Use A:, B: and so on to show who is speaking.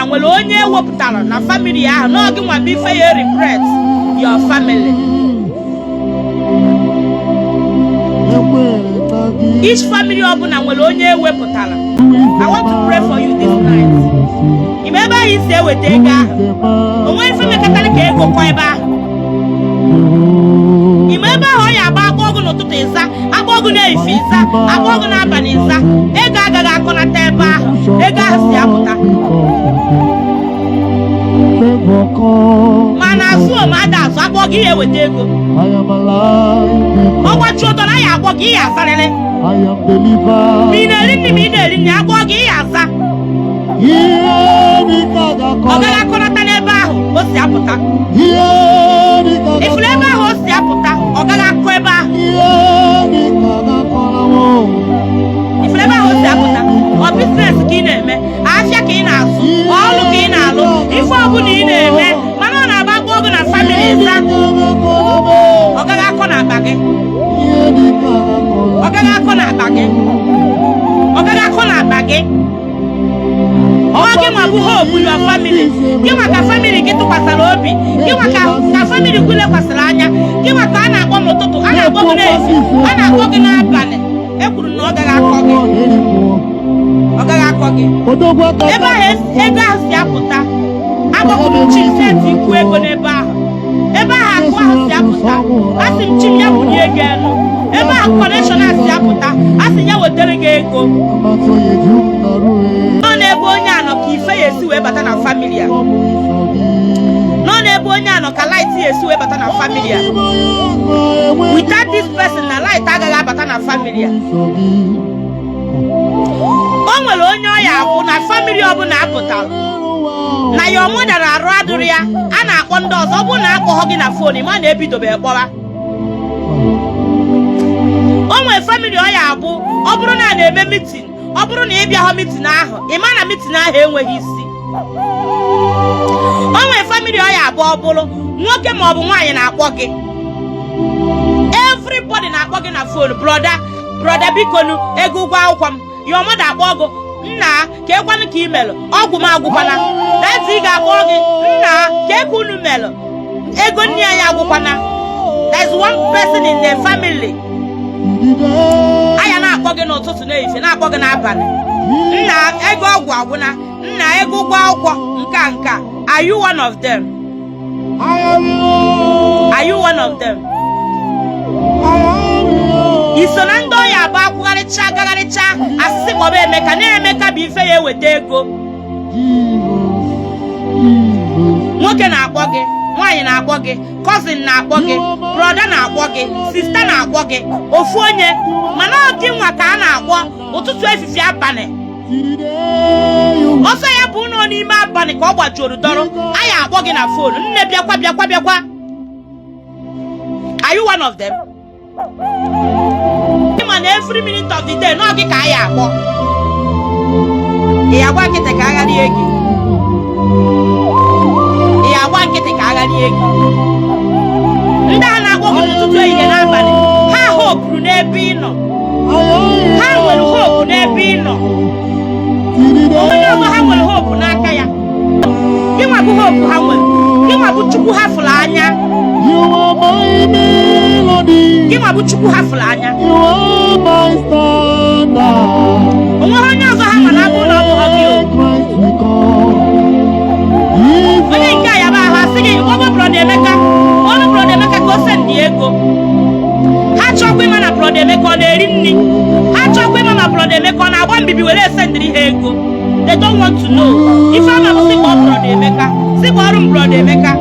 A: ọbụla nwere onye ewepụtara na family ahụ na gị nwa bụ ife ya regret your family. Each family ọbụla nwere onye ewepụtara. I want to pray for you this night. Ime ebe ahụ isi eweta ego ahụ onwe ife mekatara ka ego kwa ebe ahụ. Ime ebe ahụ ọ ya agba agba ọgụ n'ụtụtụ ịza, agba ọgụ n'ehife ịza, agba ọgụ n'abalị ịza, ego agaghị akọnata ebe ahụ, ego ahụ si apụta. Mana asụ ada azụ agba ọgụ ihe eweta ego. Ọgbachi ụtọ na ya agba ọgụ ihe azarịrị. Ma ị na-eri nri ma ị na-eri nri agba ọgụ ihe aza. Ọ gaghị akọnata n'ebe ahụ o si apụta. Ifuru ebe ahụ o si apụta, ọ gaghị akọ ebe ahụ. Ifuru ebe ahụ o si apụta, ọ biznes ka ị na-eme, ahịa ka ị na-azụ, ọrụ ka ị na-alụ, ife ọbụla ị na-eme, mana ọ na-agba agba ọgụ na family ịza. Ọ gaghị akọ n'akpa gị. Ọ gaghị akọ n'akpa gị. Ọ gaghị akọ n'akpa gị. Ọ gị nwa bụ hope your family. Gị nwa ka family gị tụkwasịrị obi. Gị nwa ka family gị lekwasịrị anya. Gị nwa ka a na-akpọ n'ụtụtụ, a na-akpọ gị n'efu, a na-akpọ gị n'abalị. E kwuru na ọ gaghị akọ gị. Ọ gaghị akọ gị. Ebe ahụ ego ahụ si apụta, agbapụrụ chi senti ikwu ego n'ebe ahụ. Ebe ahụ akụ ahụ si apụta, a sị m chi m ya bunye ego elu. Ebe ahụ connection ahụ si apụta, a sị ya wetara gị ego. Nọ n'ebe onye anọ ka ife ya esi wee bata na family a. Nọ n'ebe onye anọ ka light ya esi wee bata na family a. Without this person na light agaghị abata na family a. O nwere onye ọya abụ na family ọbụla apụtara na ya ọmụdara arụ adụrụ ya, a na-akpọ ndị ọzọ. Ọ bụrụ na akpọghọ gị na fon ma na-ebidobe kpọwa. O nwere family ọya abụ ọ bụrụ na a na-eme meeting, ọ bụrụ na ị bịaghọ meeting ahụ, ị ma na meeting ahụ enweghị isi. O nwere family ọya abụ ọ bụrụ nwoke ma ọ bụ nwaanyị na-akpọ gị, everybody na-akpọ gị na fon, brother bikonu ego ụgwọ akwụkwọ m, your mother akpọ gị nna ka ekwanụ ka imelụ ọgwụ m agwụkwana, dati ị ga-akpọ gị nna ka eke unu melụ ego nne ya agwụkwana. There's one person in the family anya na-akpọ gị n'ụtụtụ n'ehihie, na-akpọ gị n'abalị, nna ego ọgwụ agwụna, nna ego ụgwọ akwụkwọ nka. Are you one of them? Are you one of them? Iso na ndị ọya abụ akwụgharịcha agagharịcha asịsị kpọba Emeka, na Emeka bụ ife ya eweta ego. Nwoke na-akpọ gị, nwaanyị na-akpọ gị, cousin na-akpọ gị, brother na-akpọ gị, sister na-akpọ gị, ofu onye, mana ọ gị nwa ka a na-akpọ ụtụtụ efifie abalị. Ọsọ ya bụ ụlọ n'ime abalị ka ọ gbajuru dọrọ, a ya akpọ gị na fon, nne bịakwa. Are you one of them? Man, every minute of the day, no gị ka a ya akpọ. Ị agwa nkịtị ka agha rie gị. Ị agwa nkịtị ka agha rie gị. Ndị a na-akpọ gị n'ụtụtụ ehihie n'abalị, ha hopuru n'ebe ị nọ. Ha nwere hope n'ebe ị nọ. Onye ọzọ ha nwere hope n'aka ya. Gị nwa bụ hope ha nwere. Gị nwa bụ Chukwu ha fụrụ anya. Gị nwa bụ Chukwu ha fụrụ anya. Onwe onye ọzọ ha ma na-abụ na ọ bụ gị o. Onye nke a ya bụ ahụ asị gị ọbụ brọda Emeka, ọrụ brọda Emeka ka o sendị ego. Ha chọkwa ịma na brọda Emeka ọ na-eri nri. Ha chọkwa ịma na brọda Emeka ọ na-agba mbibi were esendịrị ha ego. They don't want to know. Ife ama bụ sị kpọọ brọda Emeka, sị kpọọ ọrụ m brọda Emeka.